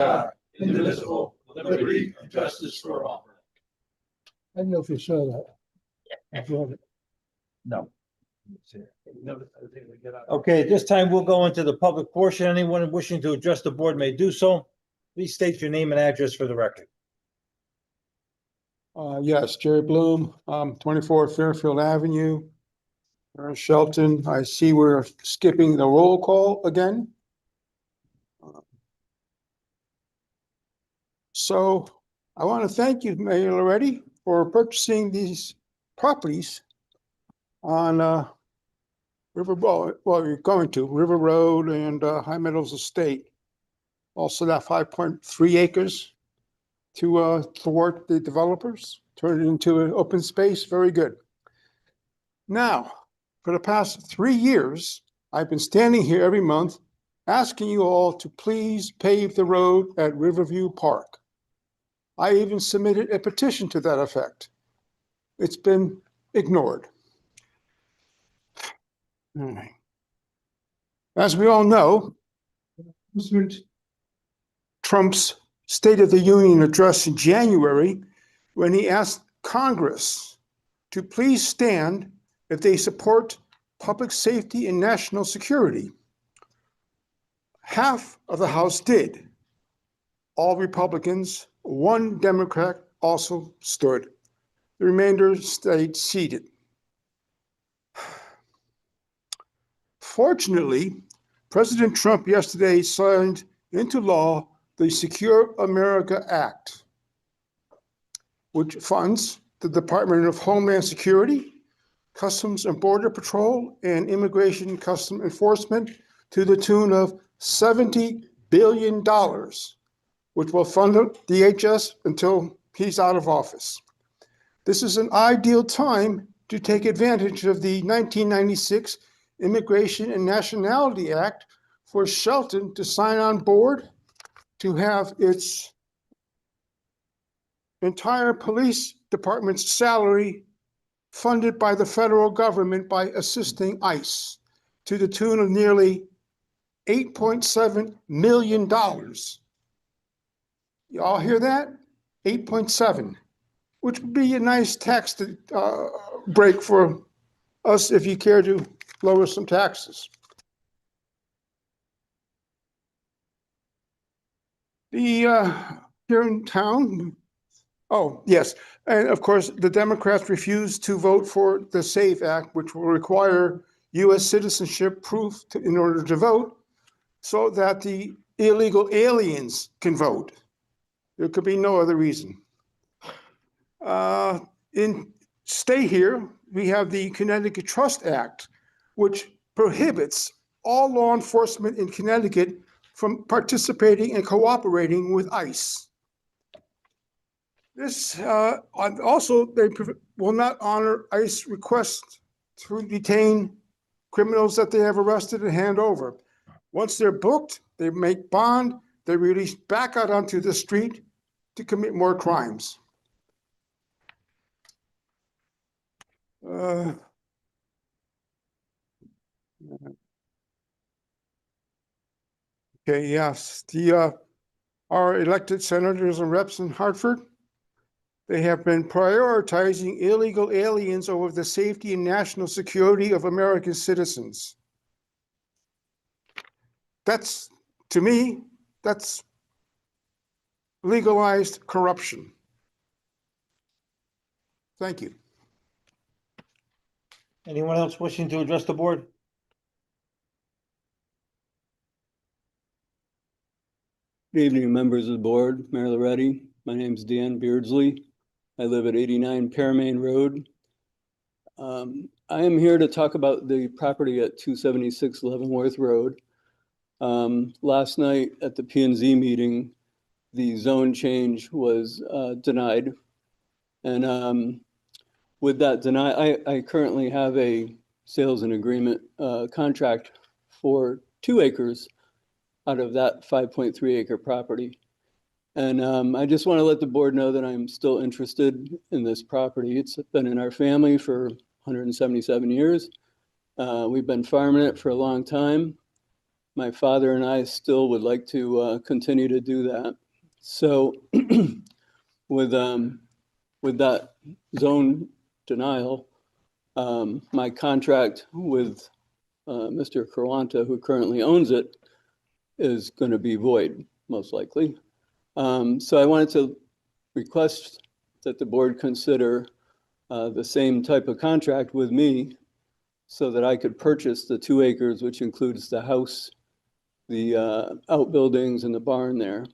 God, indivisible, with liberty and justice for all. I don't know if you saw that. I brought it. No. Okay, at this time, we'll go into the public portion. Anyone wishing to address the board may do so. Please state your name and address for the record. Yes, Jerry Bloom, 24 Fairfield Avenue. Shelton, I see we're skipping the roll call again. So I want to thank you, Mayor Loretti, for purchasing these properties on you're going to River Road and High Meadows Estate. Also that 5.3 acres to thwart the developers, turn it into an open space. Very good. Now, for the past 3 years, I've been standing here every month asking you all to please pave the road at Riverview Park. I even submitted a petition to that effect. It's been ignored. All right. As we all know, President Trump's State of the Union address in January, when he asked Congress to please stand if they support public safety and national security. Half of the House did. All Republicans, 1 Democrat also stood. The remainder stayed seated. Fortunately, President Trump yesterday signed into law the Secure America Act, which funds the Department of Homeland Security, Customs and Border Patrol, and Immigration and Customs Enforcement to the tune of $70 billion, which will fund DHS until he's out of office. This is an ideal time to take advantage of the 1996 Immigration and Nationality Act for Shelton to sign on board to have its entire police department's salary funded by the federal government by assisting ICE to the tune of nearly $8.7 million. You all hear that? 8.7, which would be a nice tax break for us if you care to lower some taxes. Here in town, oh, yes. And of course, the Democrats refused to vote for the SAFE Act, which will require U.S. citizenship proof in order to vote so that the illegal aliens can vote. There could be no other reason. Stay here, we have the Connecticut Trust Act, which prohibits all law enforcement in Connecticut from participating and cooperating with ICE. This also, they will not honor ICE requests to detain criminals that they have arrested and hand over. Once they're booked, they make bond, they're released back out onto the street to commit more crimes. Okay, yes, our elected senators and reps in Hartford, they have been prioritizing illegal aliens over the safety and national security of American citizens. That's, to me, that's legalized corruption. Thank you. Anyone else wishing to address the board? Good evening, members of the board, Mayor Loretti. My name is Dan Beardsley. I live at 89 Pearmain Road. I am here to talk about the property at 276 Leavenworth Road. Last night at the P&Z meeting, the zone change was denied. And with that denied, I currently have a sales and agreement contract for 2 acres out of that 5.3 acre property. And I just want to let the board know that I'm still interested in this property. It's been in our family for 177 years. We've been farming it for a long time. my father and I still would like to continue to do that. So with that zone denial, my contract with Mr. Carwanta, who currently owns it, is going to be void, most likely. So I wanted to request that the board consider the same type of contract with me so that I could purchase the 2 acres, which includes the house, the outbuildings, and the barn there.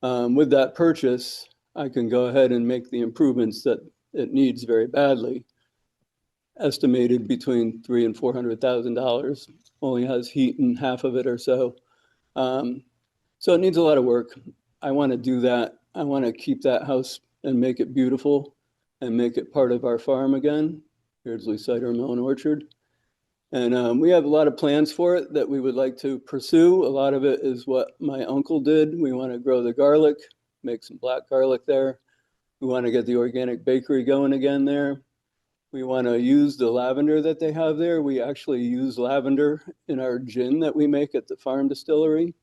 With that purchase, I can go ahead and make the improvements that it needs very badly, estimated between $300,000 and $400,000. Only has heat in half of it or so. So it needs a lot of work. I want to do that. I want to keep that house and make it beautiful and make it part of our farm again, Beardsley Cider Mill and Orchard. And we have a lot of plans for it that we would like to pursue. A lot of it is what my uncle did. We want to grow the garlic, make some black garlic there. We want to get the organic bakery going again there. We want to use the lavender that they have there. We actually use lavender in our gin that we make at the farm distillery.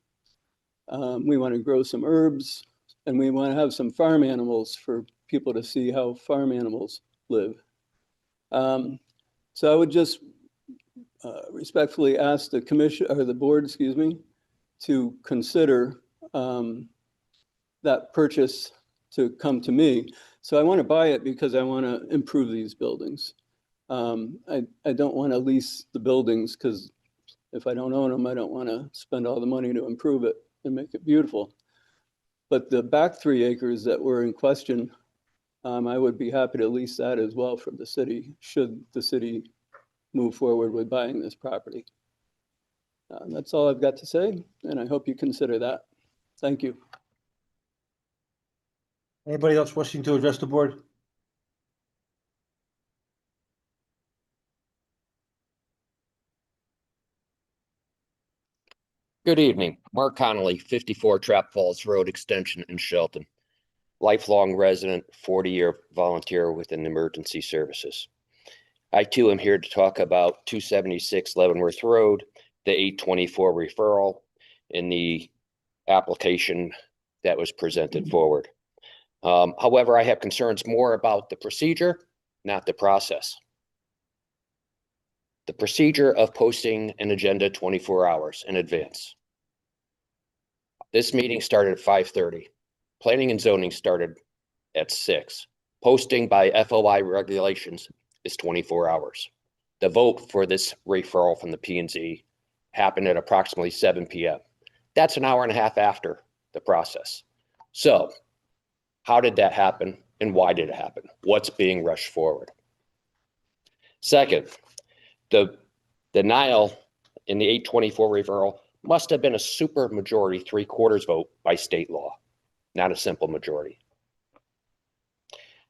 We want to grow some herbs, and we want to have some farm animals for people to see how farm animals live. So I would just respectfully ask the commission, or the board, excuse me, to consider that purchase to come to me. So I want to buy it because I want to improve these buildings. I don't want to lease the buildings because if I don't own them, I don't want to spend all the money to improve it and make it beautiful. But the back 3 acres that were in question, I would be happy to lease that as well from the city, should the city move forward with buying this property. That's all I've got to say, and I hope you consider that. Thank you. Anybody else wishing to address the board? Good evening. Mark Connolly, 54 Trap Falls Road Extension in Shelton. Lifelong resident, 40-year volunteer within emergency services. I too am here to talk about 276 Leavenworth Road, the 824 referral, and the application that was presented forward. However, I have concerns more about the procedure, not the process. The procedure of posting an agenda 24 hours in advance. This meeting started at 5:30. Planning and zoning started at 6. Posting by FOI regulations is 24 hours. The vote for this referral from the P&Z happened at approximately 7 p.m. That's an hour and a half after the process. So how did that happen and why did it happen? What's being rushed forward? Second, the denial in the 824 referral must have been a super majority 3/4 vote by state law, not a simple majority.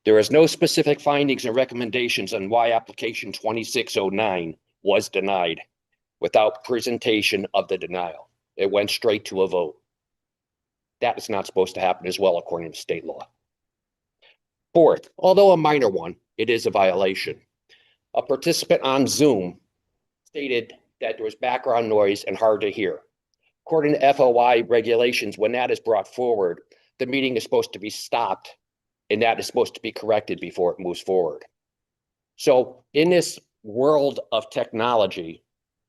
There is no specific findings and recommendations on why application 2609 was denied without presentation of the denial. It went straight to a vote. That is not supposed to happen as well, according to state law. Fourth, although a minor one, it is a violation. A participant on Zoom stated that there was background noise and hard to hear. According to FOI regulations, when that is brought forward, the meeting is supposed to be stopped and that is supposed to be corrected before it moves forward. So in this world of technology,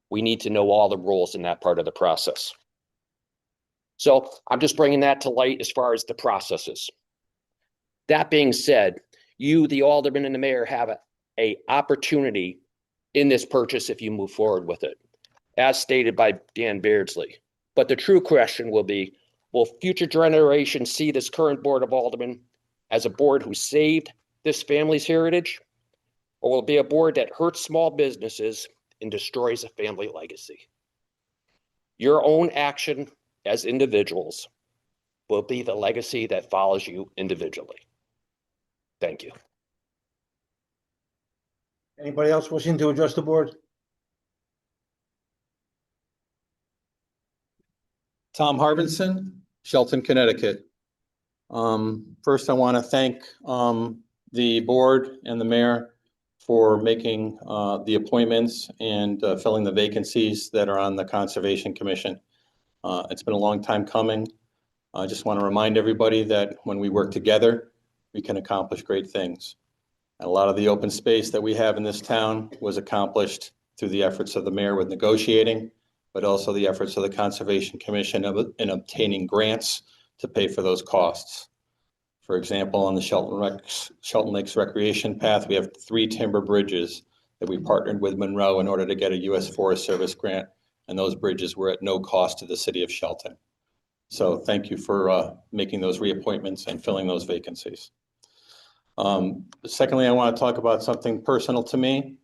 we need to know all the rules in that part of the process. So I'm just bringing that to light as far as the processes. That being said, you, the alderman and the mayor, have an opportunity in this purchase if you move forward with it, as stated by Dan Beardsley. But the true question will be, will future generations see this current board of aldermen as a board who saved this family's heritage, or will it be a board that hurts small businesses and destroys a family legacy? Your own action as individuals will be the legacy that follows you individually. Thank you. Anybody else wishing to address the board? Tom Harbinson, Shelton, Connecticut. First, I want to thank the board and the mayor for making the appointments and filling the vacancies that are on the Conservation Commission. It's been a long time coming. I just want to remind everybody that when we work together, we can accomplish great things. And a lot of the open space that we have in this town was accomplished through the efforts of the mayor with negotiating, but also the efforts of the Conservation Commission in obtaining grants to pay for those costs. For example, on the Shelton Lakes Recreation Path, we have 3 timber bridges that we partnered with Monroe in order to get a U.S. Forest Service grant, and those bridges were at no cost to the city of Shelton. So thank you for making those reappointments and filling those vacancies. Secondly, I want to talk about something personal to me.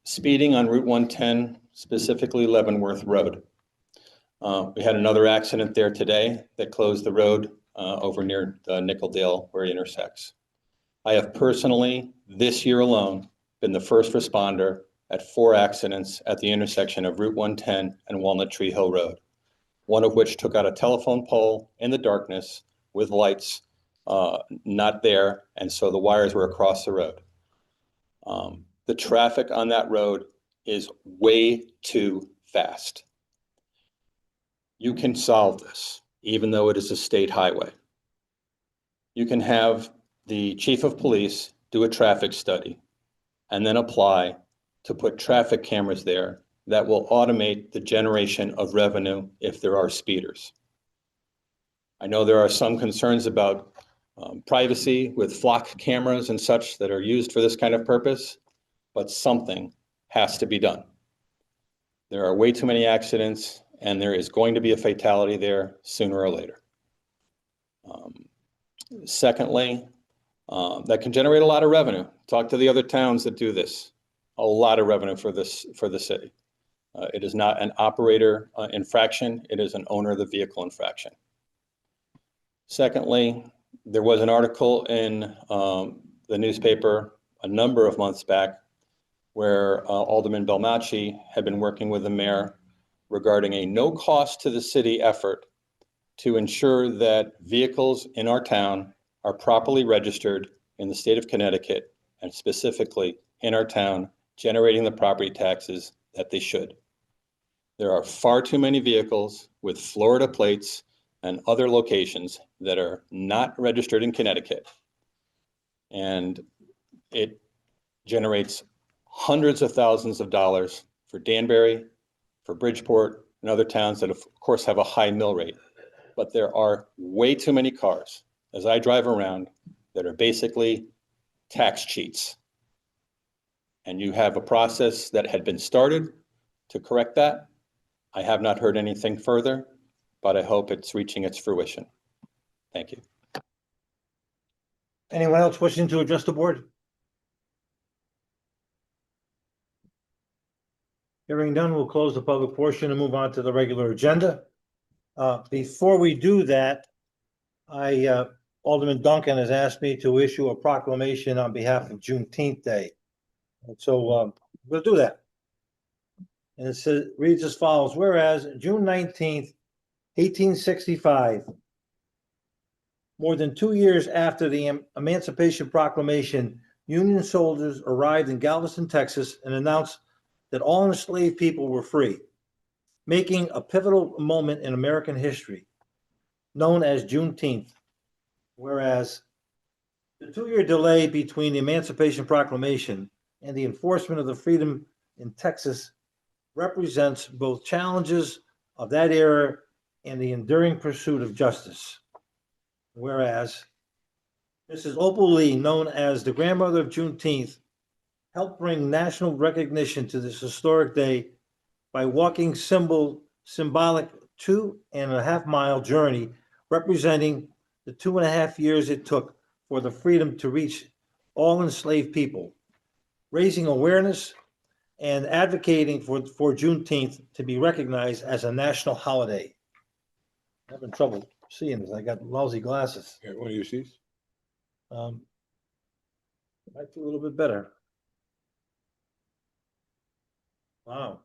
Speeding on Route 110, specifically Leavenworth Road. We had another accident there today that closed the road over near Nickeldale where it intersects. I have personally, this year alone, been the first responder at 4 accidents at the intersection of Route 110 and Walnut Tree Hill Road, one of which took out a telephone pole in the darkness with lights not there, and so the wires were across the road. The traffic on that road is way too fast. You can solve this, even though it is a state highway. You can have the chief of police do a traffic study and then apply to put traffic cameras there that will automate the generation of revenue if there are speeders. I know there are some concerns about privacy with flock cameras and such that are used for this kind of purpose, but something has to be done. There are way too many accidents, and there is going to be a fatality there sooner or later. Secondly, that can generate a lot of revenue. Talk to the other towns that do this. A lot of revenue for the city. It is not an operator infraction. It is an owner of the vehicle infraction. Secondly, there was an article in the newspaper a number of months back where Alderman Belmacci had been working with the mayor regarding a no cost to the city effort to ensure that vehicles in our town are properly registered in the state of Connecticut, and specifically in our town, generating the property taxes that they should. There are far too many vehicles with Florida plates and other locations that are not registered in Connecticut. And it generates hundreds of thousands of dollars for Danbury, for Bridgeport, and other towns that of course have a high mill rate. But there are way too many cars, as I drive around, that are basically tax cheats. And you have a process that had been started to correct that. I have not heard anything further, but I hope it's reaching its fruition. Thank you. Anyone else wishing to address the board? Hearing none, we'll close the public portion and move on to the regular agenda. Before we do that, Alderman Duncan has asked me to issue a proclamation on behalf of Juneteenth Day. And so we'll do that. And it reads as follows: whereas June 19th, 1865, more than 2 years after the Emancipation Proclamation, Union soldiers arrived in Galveston, Texas, and announced that all enslaved people were free, making a pivotal moment in American history, known as Juneteenth. Whereas the 2-year delay between the Emancipation Proclamation and the enforcement of the freedom in Texas represents both challenges of that era and the enduring pursuit of justice. Whereas Mrs. Opal Lee, known as the grandmother of Juneteenth, helped bring national recognition to this historic day by walking symbolic 2.5-mile journey representing the 2.5 years it took for the freedom to reach all enslaved people, raising awareness and advocating for Juneteenth to be recognized as a national holiday. I'm having trouble seeing this. I got lousy glasses. Here, what do you see? Might be a little bit better. Wow,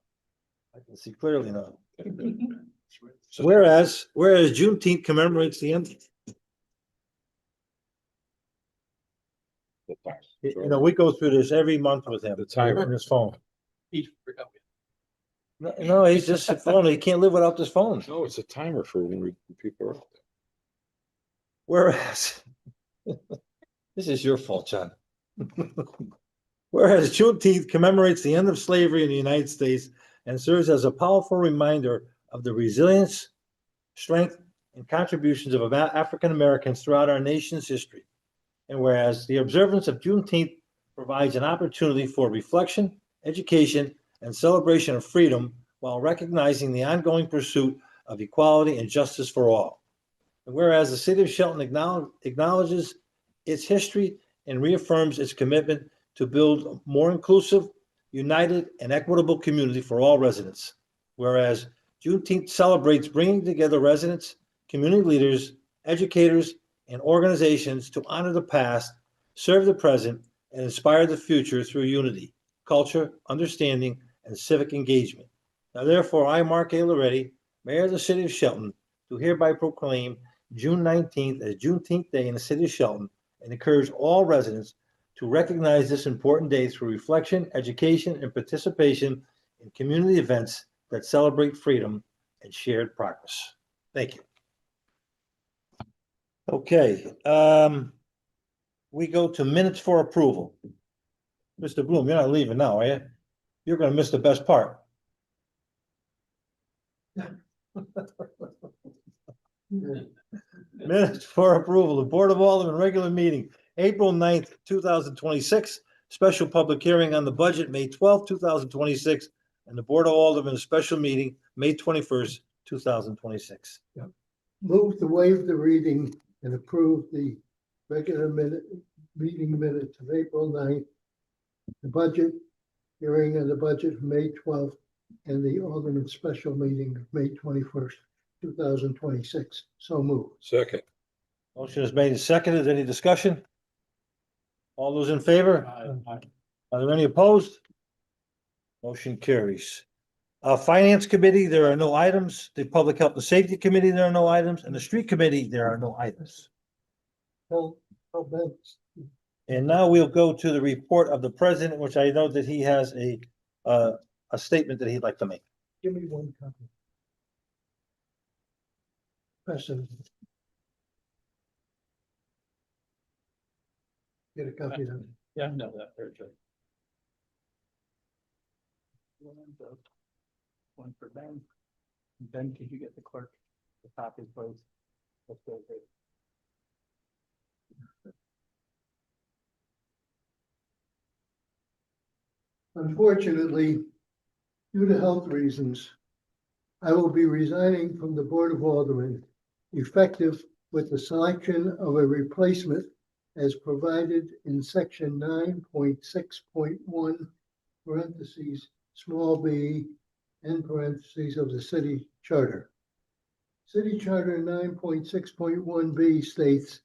I can see clearly now. Whereas Juneteenth commemorates the end. You know, we go through this every month with him. The timer. On his phone. No, he's just a phone. He can't live without this phone. No, it's a timer for when people are out there. Whereas, this is your fault, John. Whereas Juneteenth commemorates the end of slavery in the United States and serves as a powerful reminder of the resilience, strength, and contributions of African Americans throughout our nation's history. And whereas the observance of Juneteenth provides an opportunity for reflection, education, and celebration of freedom while recognizing the ongoing pursuit of equality and justice for all. And whereas the city of Shelton acknowledges its history and reaffirms its commitment to build a more inclusive, united, and equitable community for all residents. Whereas Juneteenth celebrates bringing together residents, community leaders, educators, and organizations to honor the past, serve the present, and inspire the future through unity, culture, understanding, and civic engagement. Now, therefore, I, Mark A. Loretti, Mayor of the City of Shelton, do hereby proclaim June 19th as Juneteenth Day in the City of Shelton and encourage all residents to recognize this important day through reflection, education, and participation in community events that celebrate freedom and shared progress. Thank you. Okay, we go to minutes for approval. Mr. Bloom, you're not leaving now, are you? You're gonna miss the best part. Minutes for approval, the Board of Aldermen regular meeting, April 9th, 2026, special public hearing on the budget, May 12th, 2026, and the Board of Aldermen special meeting, May 21st, 2026. Move to waive the reading and approve the regular meeting minutes of April 9th, the budget hearing on the budget of May 12th, and the Alderman special meeting of May 21st, 2026. So moved. Second. Motion is made and seconded. Any discussion? All those in favor? Are there any opposed? Motion carries. Finance Committee, there are no items. The Public Health and Safety Committee, there are no items. And the Street Committee, there are no items. And now we'll go to the report of the president, which I know that he has a statement that he'd like to make. Give me one copy. President. Get a copy of it. Yeah, no, that very good. One for Ben. Ben, could you get the clerk the copy, please? Let's go there. Unfortunately, due to health reasons, I will be resigning from the Board of Aldermen, effective with the selection of a replacement as provided in section 9.6.1 parentheses small b end parentheses of the city charter. City Charter 9.6.1b states,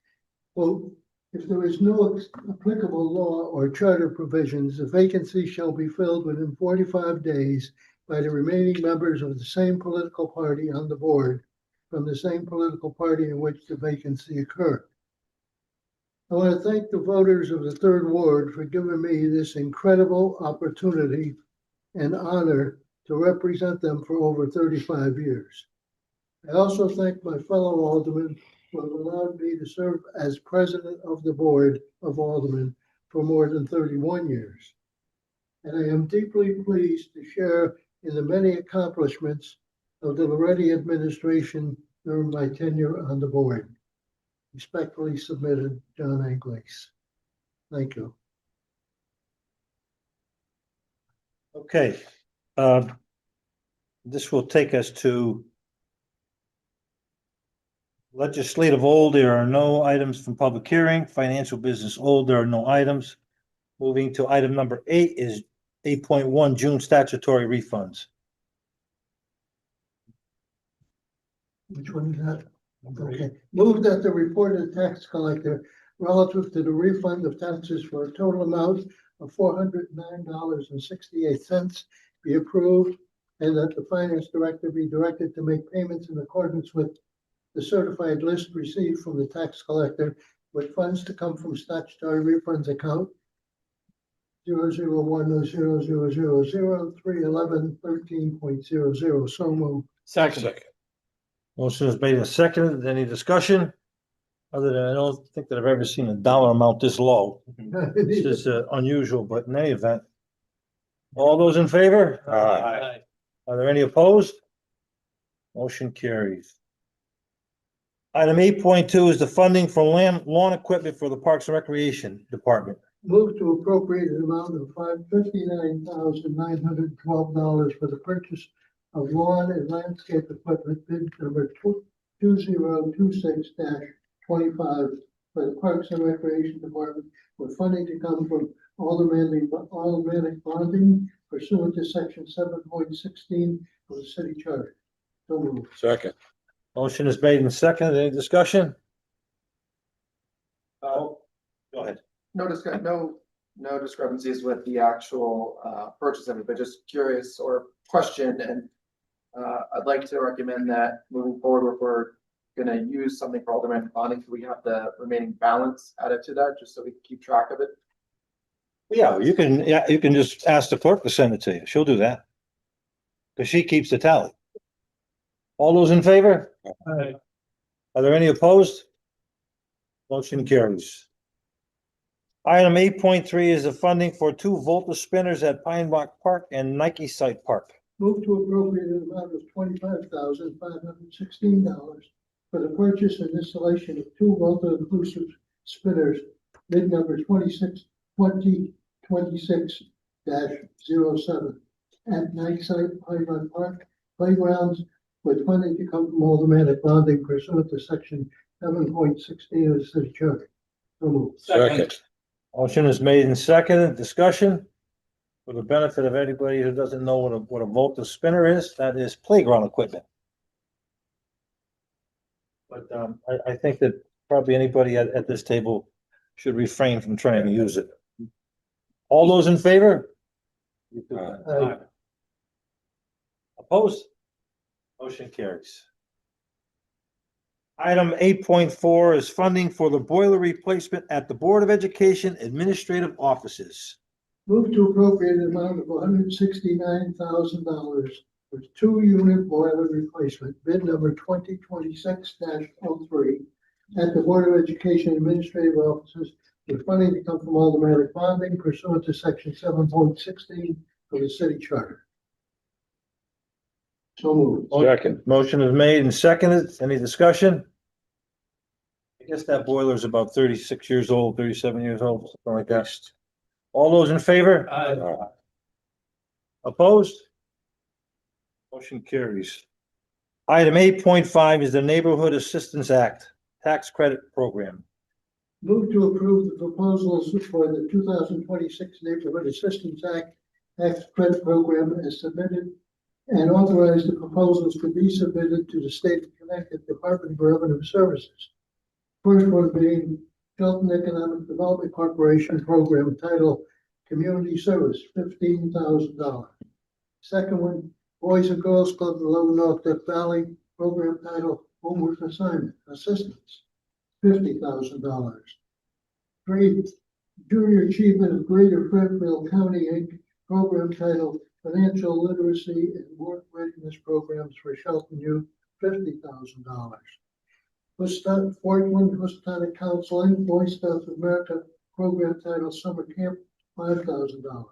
quote, if there is no applicable law or charter provisions, the vacancy shall be filled within 45 days by the remaining members of the same political party on the board from the same political party in which the vacancy occurred. I want to thank the voters of the Third Ward for giving me this incredible opportunity and honor to represent them for over 35 years. I also thank my fellow aldermen who have allowed me to serve as president of the Board of Aldermen for more than 31 years. And I am deeply pleased to share in the many accomplishments of the Loretti administration during my tenure on the board. Respectfully submitted, John Anglais. Thank you. Okay. This will take us to legislative old. There are no items from public hearing. Financial business old. There are no items. Moving to item number 8 is 8.1 June statutory refunds. Which one is that? Okay. Move that the report of the tax collector relative to the refund of taxes for a total amount of $409.68 be approved, and that the finance director be directed to make payments in accordance with the certified list received from the tax collector, with funds to come from statutory refunds account 001-000031113.00. So moved. Second. Motion is made and seconded. Any discussion? Other than I don't think that I've ever seen a dollar amount this low. This is unusual, but in any event. All those in favor? Aye. Are there any opposed? Motion carries. Item 8.2 is the funding for lawn equipment for the Parks and Recreation Department. Move to appropriate an amount of $59,912 for the purchase of lawn and landscape equipment, bid number 2026-25 for the Parks and Recreation Department, with funding to come from automatic bonding pursuant to section 7.16 of the city charter. So moved. Second. Motion is made and seconded. Any discussion? Go ahead. No discrepancies with the actual purchase of it, but just curious or question, and I'd like to recommend that moving forward, if we're gonna use something for automatic bonding, could we have the remaining balance added to that, just so we can keep track of it? Yeah, you can just ask the clerk to send it to you. She'll do that. Cause she keeps the tally. All those in favor? Aye. Are there any opposed? Motion carries. Item 8.3 is the funding for 2 Volta spinners at Pine Rock Park and Nike Site Park. Move to appropriate an amount of $25,516 for the purchase and installation of 2 Volta inclusive spinners, bid number 2026-07 at Nike Site Pine Rock Park Playgrounds, with funding to come from automatic bonding pursuant to section 7.16 of the city charter. So moved. Second. Motion is made and seconded. Discussion? For the benefit of anybody who doesn't know what a Volta spinner is, that is playground equipment. But I think that probably anybody at this table should refrain from trying to use it. All those in favor? Aye. Opposed? Motion carries. Item 8.4 is funding for the boiler replacement at the Board of Education Administrative Offices. Move to appropriate an amount of $169,000 for 2-unit boiler replacement, bid number 2026-03 at the Board of Education Administrative Offices, with funding to come from automatic bonding pursuant to section 7.16 of the city charter. So moved. Second. Motion is made and seconded. Any discussion? I guess that boiler is about 36 years old, 37 years old, something like that. All those in favor? Aye. Opposed? Motion carries. Item 8.5 is the Neighborhood Assistance Act Tax Credit Program. Move to approve the proposals for the 2026 Neighborhood Assistance Act Tax Credit Program as submitted, and authorize the proposals to be submitted to the State of Connecticut Department of Revenue Services. First one being Shelton Economic Development Corporation Program title Community Service, $15,000. Second one, Boys and Girls Club of Lower North Death Valley Program title Homework Assignment Assistance, $50,000. 3, Junior Achievement of Greater Fairfield County Inc. Program title Financial Literacy and Work Readiness Programs for Shelton Youth, $50,000. Portland Houstonic Counseling, Boy Scouts of America Program title Summer Camp, $5,000.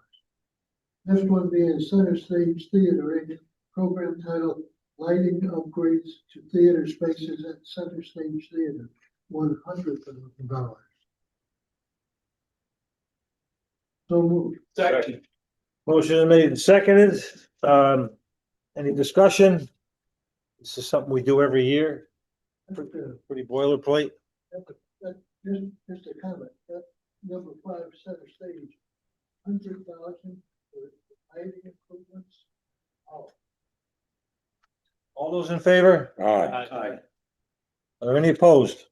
This one being Center Stage Theater Inc. Program title Lighting Upgrades to Theater Spaces at Center Stage Theater, $100,000. So moved. Second. Motion is made and seconded. Any discussion? This is something we do every year. Pretty boilerplate. Just a comment, that number 5 Center Stage, 100,000 for lighting improvements. Oh, All those in favor? Aye. Are there any opposed?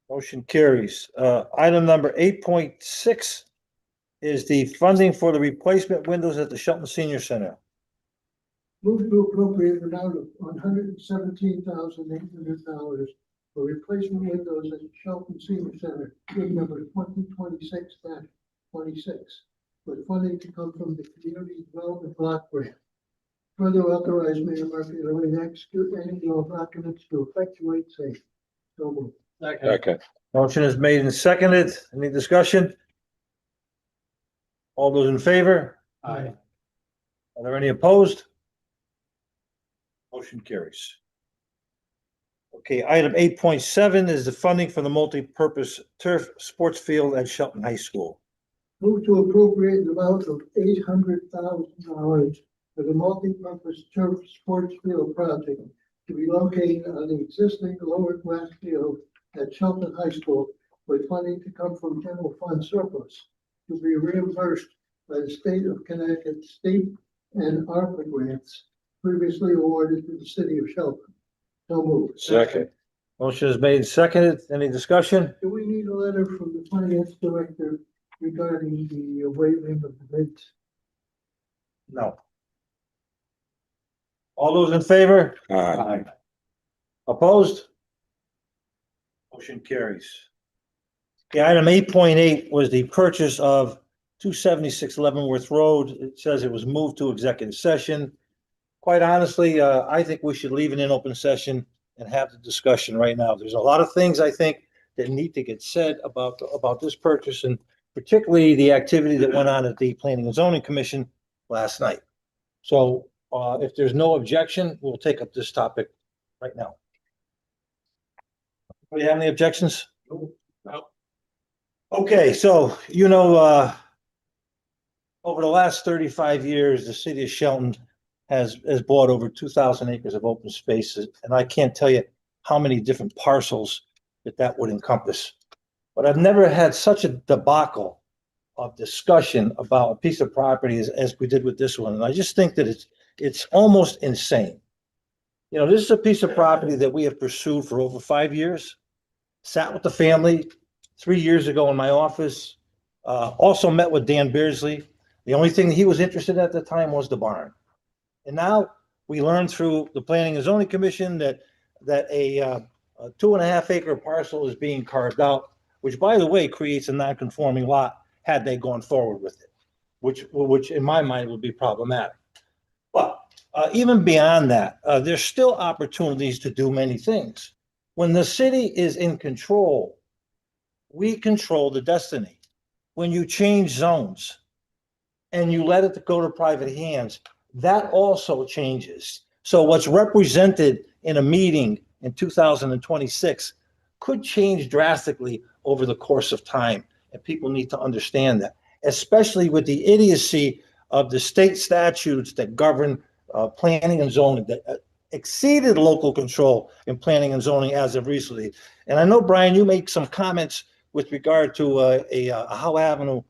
Motion carries. Item number 8.6 is the funding for the replacement windows at the Shelton Senior Center. move to appropriate an amount of $117,800 for replacement windows at Shelton Senior Center, bid number 2026-26, with funding to come from the Community Development Block Grant. Further authorize Mayor Murphy to execute any and all documents to effectuate same. So moved. Second. Motion is made and seconded. Any discussion? All those in favor? Aye. Are there any opposed? Motion carries. Okay, item 8.7 is the funding for the multi-purpose turf sports field at Shelton High School. Move to appropriate an amount of $800,000 for the multi-purpose turf sports field project to be located on the existing lower grass field at Shelton High School, with funding to come from general fund surplus to be reimbursed by the state of Connecticut state and ARPA grants previously awarded to the city of Shelton. So moved. Second. Motion is made and seconded. Any discussion? Do we need a letter from the finance director regarding the waiving of the bids? No. All those in favor? Aye. Opposed? Motion carries. Okay, item 8.8 was the purchase of 276 Leavenworth Road. It says it was moved to executive session. Quite honestly, I think we should leave it in open session and have the discussion right now. There's a lot of things I think that need to get said about this purchase, and particularly the activity that went on at the Planning and Zoning Commission last night. So if there's no objection, we'll take up this topic right now. Do you have any objections? No. Okay, so, over the last 35 years, the city of Shelton has bought over 2,000 acres of open spaces, and I can't tell you how many different parcels that would encompass. But I've never had such a debacle of discussion about a piece of property as we did with this one, and I just think that it's almost insane. This is a piece of property that we have pursued for over 5 years, sat with the family 3 years ago in my office, also met with Dan Beardsley. The only thing he was interested in at the time was the barn. And now we learned through the Planning and Zoning Commission that a 2.5 acre parcel is being carved out, which, by the way, creates a non-conforming lot had they gone forward with it, which in my mind would be problematic. But even beyond that, there's still opportunities to do many things. When the city is in control, we control the destiny. When you change zones and you let it go to private hands, that also changes. So what's represented in a meeting in 2026 could change drastically over the course of time. And people need to understand that, especially with the idiocy of the state statutes that govern planning and zoning that exceeded local control in planning and zoning as of recently. And I know, Brian, you made some comments with regard to a Howe Avenue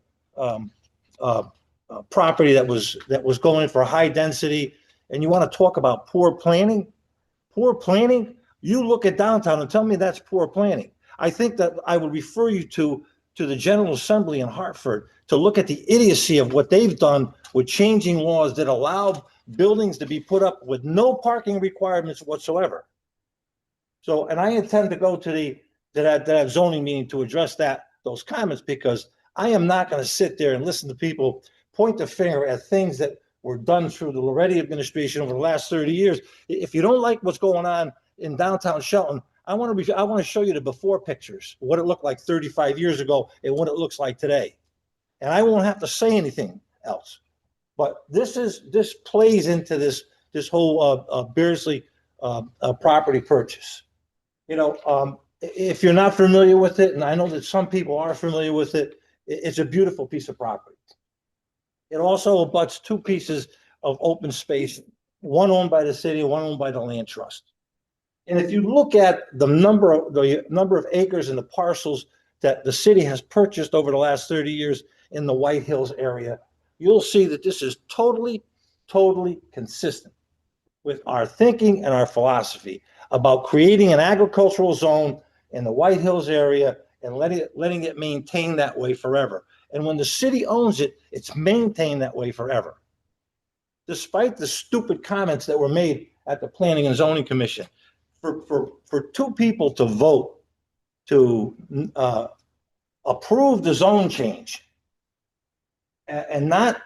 property that was going for high density, and you want to talk about poor planning? Poor planning? You look at downtown and tell me that's poor planning. I think that I would refer you to the General Assembly in Hartford to look at the idiocy of what they've done with changing laws that allow buildings to be put up with no parking requirements whatsoever. So, and I intend to go to that zoning meeting to address those comments, because I am not going to sit there and listen to people point the finger at things that were done through the Loretti administration over the last 30 years. If you don't like what's going on in downtown Shelton, I want to show you the before pictures, what it looked like 35 years ago and what it looks like today. And I won't have to say anything else. But this plays into this whole Beardsley property purchase. If you're not familiar with it, and I know that some people are familiar with it, it's a beautiful piece of property. It also abuts two pieces of open space, one owned by the city, one owned by the land trust. And if you look at the number of acres and the parcels that the city has purchased over the last 30 years in the White Hills area, you'll see that this is totally consistent with our thinking and our philosophy about creating an agricultural zone in the White Hills area and letting it maintain that way forever. And when the city owns it, it's maintained that way forever. Despite the stupid comments that were made at the Planning and Zoning Commission, for two people to vote to approve the zone change and not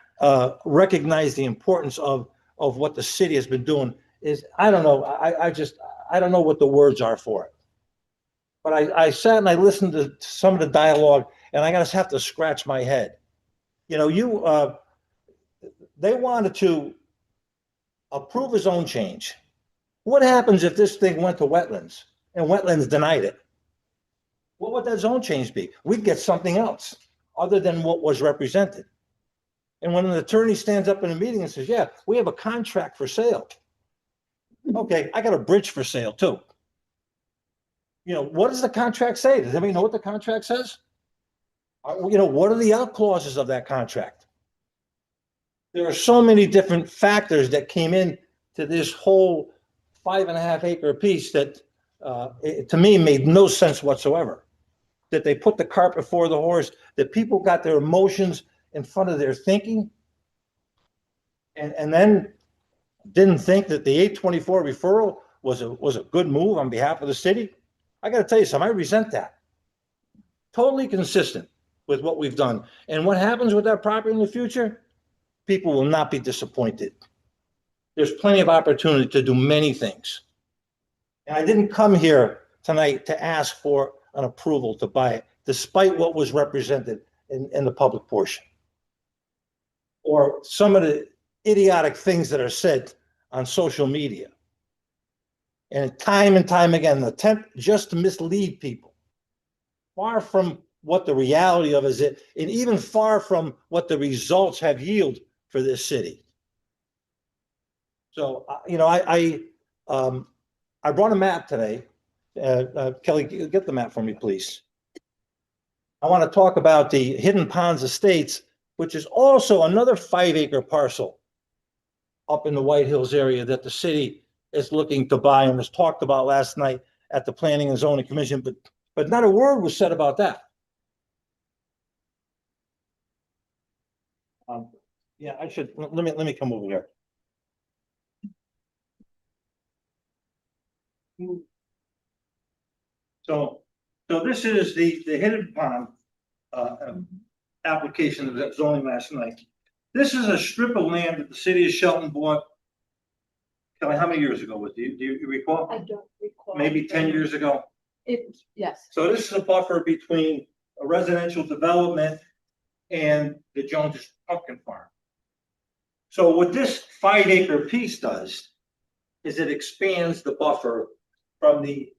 recognize the importance of what the city has been doing is, I don't know, I don't know what the words are for it. But I sat and I listened to some of the dialogue, and I gotta have to scratch my head. You know, they wanted to approve a zone change. What happens if this thing went to wetlands and wetlands denied it? What would that zone change be? We'd get something else other than what was represented. And when an attorney stands up in a meeting and says, yeah, we have a contract for sale. Okay, I got a bridge for sale too. You know, what does the contract say? Does anybody know what the contract says? You know, what are the out clauses of that contract? There are so many different factors that came in to this whole 5.5 acre piece that to me made no sense whatsoever. That they put the cart before the horse, that people got their emotions in front of their thinking, and then didn't think that the 824 referral was a good move on behalf of the city. I got to tell you something, I resent that. Totally consistent with what we've done. And what happens with that property in the future? People will not be disappointed. There's plenty of opportunity to do many things. And I didn't come here tonight to ask for an approval to buy it, despite what was represented in the public portion. Or some of the idiotic things that are said on social media. And time again, an attempt just to mislead people. Far from what the reality of is it, and even far from what the results have yielded for this city. So, you know, I brought a map today. Kelly, get the map for me, please. I want to talk about the Hidden Ponds Estates, which is also another 5 acre parcel up in the White Hills area that the city is looking to buy and was talked about last night at the Planning and Zoning Commission, but not a word was said about that. Yeah, I should, let me come over here. So this is the Hidden Pond application that was zoning last night. This is a strip of land that the city of Shelton bought. Kelly, how many years ago was it? Do you recall? I don't recall. Maybe 10 years ago. Yes. So this is a buffer between a residential development and the Jones pumpkin farm. So what this 5 acre piece does is it expands the buffer from the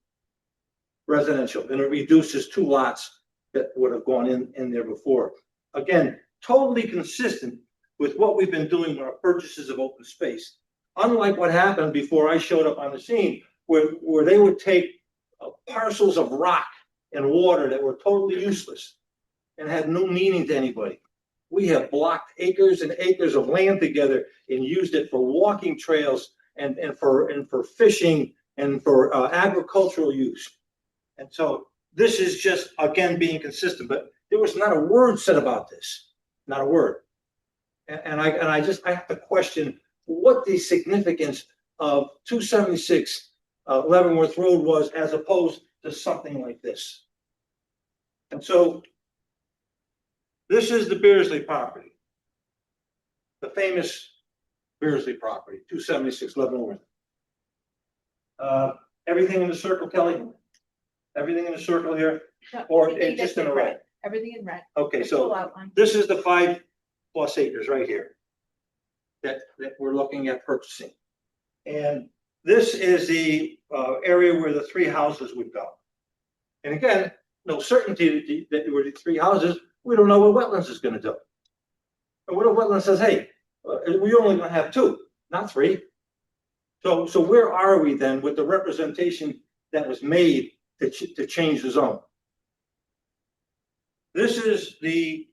residential, and it reduces 2 lots that would have gone in there before. Again, totally consistent with what we've been doing with our purchases of open space. Unlike what happened before I showed up on the scene, where they would take parcels of rock and water that were totally useless and had no meaning to anybody. We have blocked acres and acres of land together and used it for walking trails and for fishing and for agricultural use. And so this is just, again, being consistent, but there was not a word said about this, not a word. And I have to question what the significance of 276 Leavenworth Road was as opposed to something like this. And so this is the Beardsley property, the famous Beardsley property, 276 Leavenworth. Everything in the circle, Kelly? Everything in the circle here? No, Or everything just that's in a red? Everything in red. Okay, The full so outline. this is the 5+ acres right here that we're looking at purchasing. And this is the area where the 3 houses would go. And again, no certainty that there were the 3 houses. We don't know what wetlands is going to do. And what if wetlands says, hey, we only going to have 2, not 3. So where are we then with the representation that was made to change the zone? This is the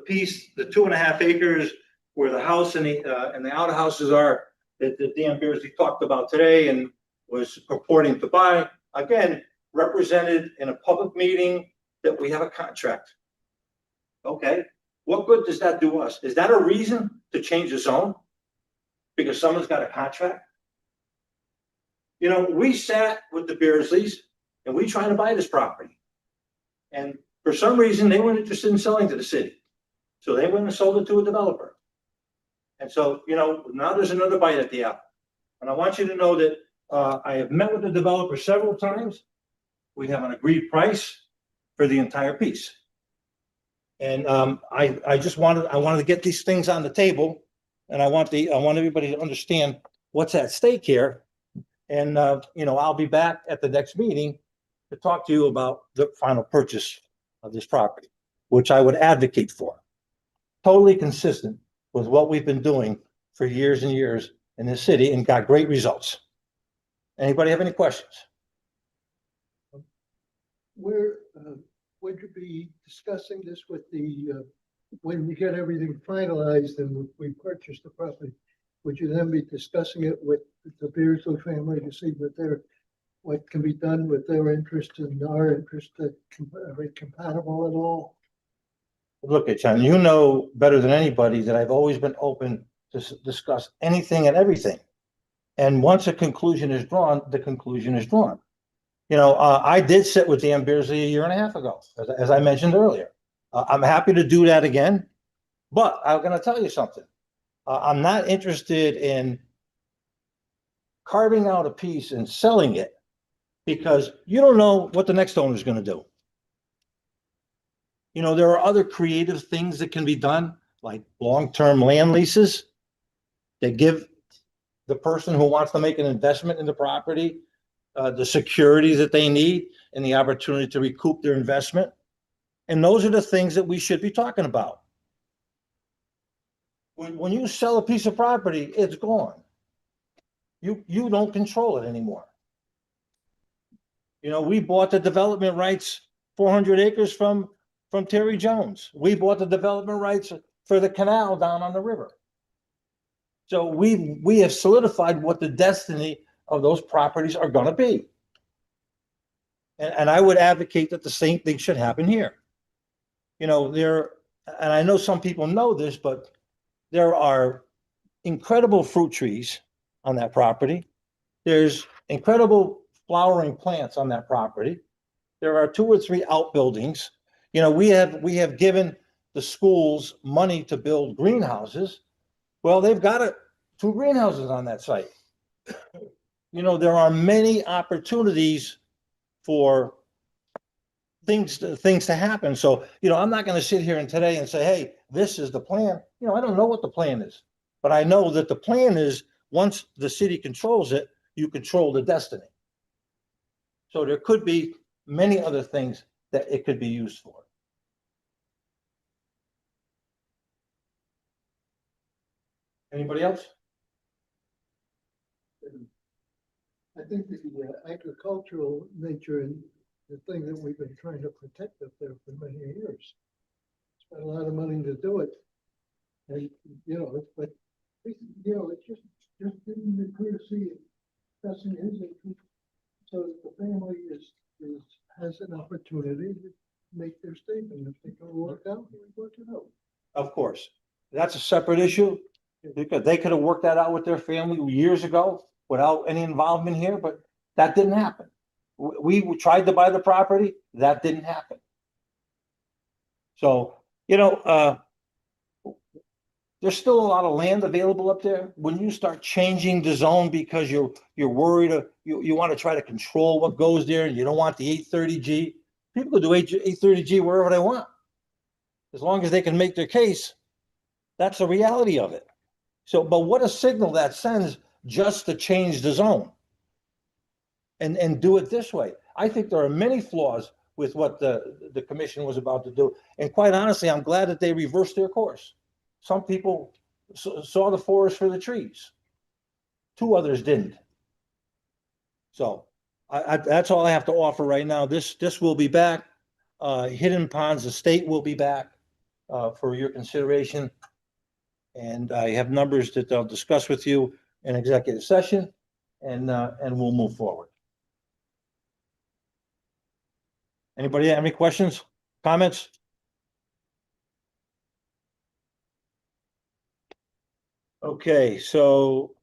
piece, the 2.5 acres where the house and the outhouses are that Dan Beardsley talked about today and was purporting to buy. Again, represented in a public meeting that we have a contract. Okay, what good does that do us? Is that a reason to change the zone? Because someone's got a contract? You know, we sat with the Beardsleys and we tried to buy this property. And for some reason, they weren't interested in selling to the city. So they went and sold it to a developer. And so, now there's another bite at the apple. And I want you to know that I have met with the developer several times. We have an agreed price for the entire piece. And I wanted to get these things on the table, and I want everybody to understand what's at stake here. And I'll be back at the next meeting to talk to you about the final purchase of this property, which I would advocate for. Totally consistent with what we've been doing for years and years in this city and got great results. Anybody have any questions? Where, would you be discussing this with when we get everything finalized and we purchase the property? Would you then be discussing it with the Beardsley family to see what can be done with their interest and our interest, are they compatible at all? Look, John, you know better than anybody that I've always been open to discuss anything and everything. And once a conclusion is drawn, the conclusion is drawn. I did sit with Dan Beardsley a year and a half ago, as I mentioned earlier. I'm happy to do that again, but I'm going to tell you something. I'm not interested in carving out a piece and selling it because you don't know what the next owner is going to do. There are other creative things that can be done, like long-term land leases that give the person who wants to make an investment in the property the security that they need and the opportunity to recoup their investment. And those are the things that we should be talking about. When you sell a piece of property, it's gone. You don't control it anymore. We bought the development rights, 400 acres from Terry Jones. We bought the development rights for the canal down on the river. So we have solidified what the destiny of those properties are going to be. And I would advocate that the same thing should happen here. And I know some people know this, but there are incredible fruit trees on that property. There's incredible flowering plants on that property. There are 2 or 3 outbuildings. We have given the schools money to build greenhouses. Well, they've got 2 greenhouses on that site. There are many opportunities for things to happen. So, I'm not going to sit here today and say, hey, this is the plan. I don't know what the plan is, but I know that the plan is once the city controls it, you control the destiny. So there could be many other things that it could be used for. Anybody else? I think the agricultural nature and the thing that we've been trying to protect up there for many years. Spent a lot of money to do it. And, but, it's just giving the courtesy of discussing his interest. So that the family has an opportunity to make their statement. If they can work out, they work it out. Of course, that's a separate issue. Because they could have worked that out with their family years ago without any involvement here, but that didn't happen. We tried to buy the property, that didn't happen. So, there's still a lot of land available up there. When you start changing the zone because you're worried, you want to try to control what goes there, and you don't want the 830G. People can do 830G wherever they want, as long as they can make their case. That's the reality of it. So, but what a signal that sends just to change the zone and do it this way. I think there are many flaws with what the commission was about to do. And quite honestly, I'm glad that they reversed their course. Some people saw the forest for the trees. 2 others didn't. So that's all I have to offer right now. This will be back. Hidden Ponds Estate will be back for your consideration. And I have numbers that I'll discuss with you in executive session, and we'll move forward. Anybody have any questions, comments? Okay, so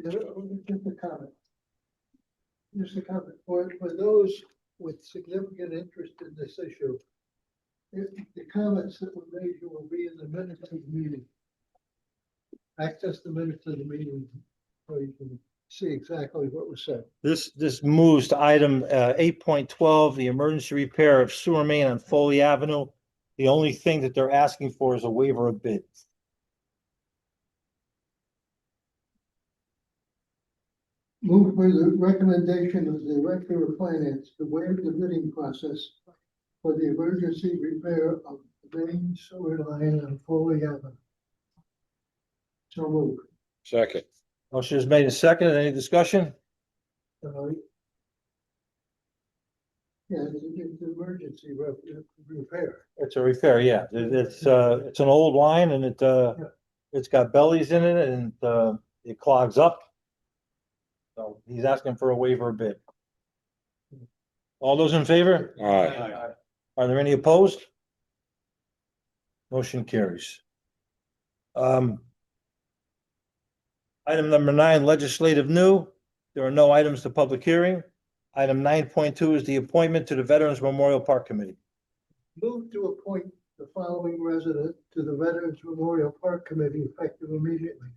Just a comment. Just a comment. For those with significant interest in this issue, The comments that were made here will be in the minutes of the meeting. Access the minutes of the meeting so you can see exactly what was said. This moves to item 8.12, the emergency repair of sewer main on Foley Avenue. The only thing that they're asking for is a waiver of bid. Move for the recommendation of the Director of Finance to waive the bidding process for the emergency repair of the main sewer line on Foley Avenue. So move. Second. Motion is made and seconded. Any discussion? Yeah, it's an emergency repair. It's a repair, yeah. It's an old line and it's got bellies in it and it clogs up. So he's asking for a waiver of bid. All those in favor? Aye. Are there any opposed? Motion carries. Item number 9, legislative new. There are no items to public hearing. Item 9.2 is the appointment to the Veterans Memorial Park Committee. Move to appoint the following resident to the Veterans Memorial Park Committee effective immediately.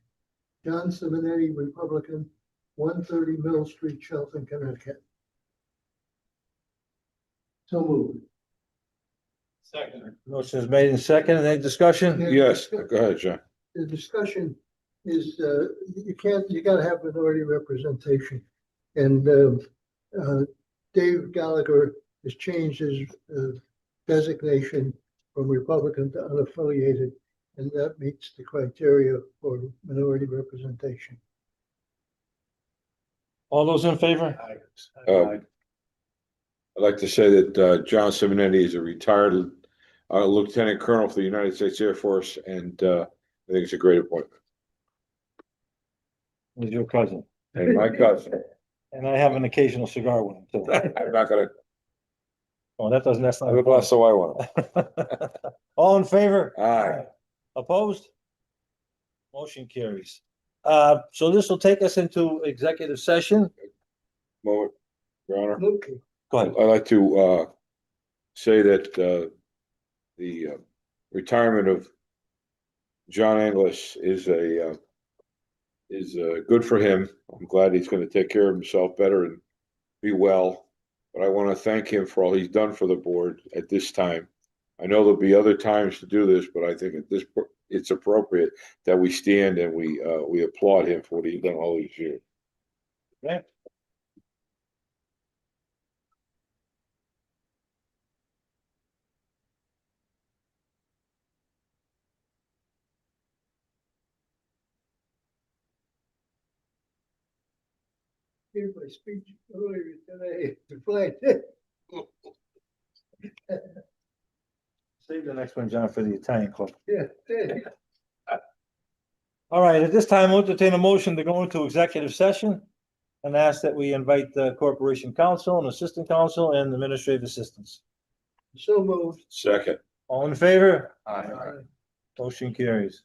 John Simonetti, Republican, 130 Mill Street, Shelton, Connecticut. So moved. Second. Motion is made and seconded. Any discussion? Yes, go ahead, John. The discussion is, you gotta have minority representation. And Dave Gallagher has changed his designation from Republican to unaffiliated, and that meets the criteria for minority representation. All those in favor? I'd like to say that John Simonetti is a retired lieutenant colonel for the United States Air Force, and I think it's a great appointment. He's your cousin. And my cousin, And I have an occasional cigar with him too. I'm not gonna, Oh, that's not. have a glass of white one. All in favor? Aye. Opposed? Motion carries. So this will take us into executive session. Moment, Your Honor. Okay. Go ahead. I'd like to say that the retirement of John Anglis is good for him. I'm glad he's going to take care of himself better and be well. But I want to thank him for all he's done for the board at this time. I know there'll be other times to do this, but I think at this it's appropriate that we stand and we applaud him for what he's done all these years. Okay. Here's my speech earlier today to play. Save the next one, John, for the Italian club. Yeah. All right, at this time, we'll entertain a motion to go into executive session and ask that we invite the corporation counsel and assistant counsel and administrative assistants. So moved. Second. All in favor? Aye. Motion carries.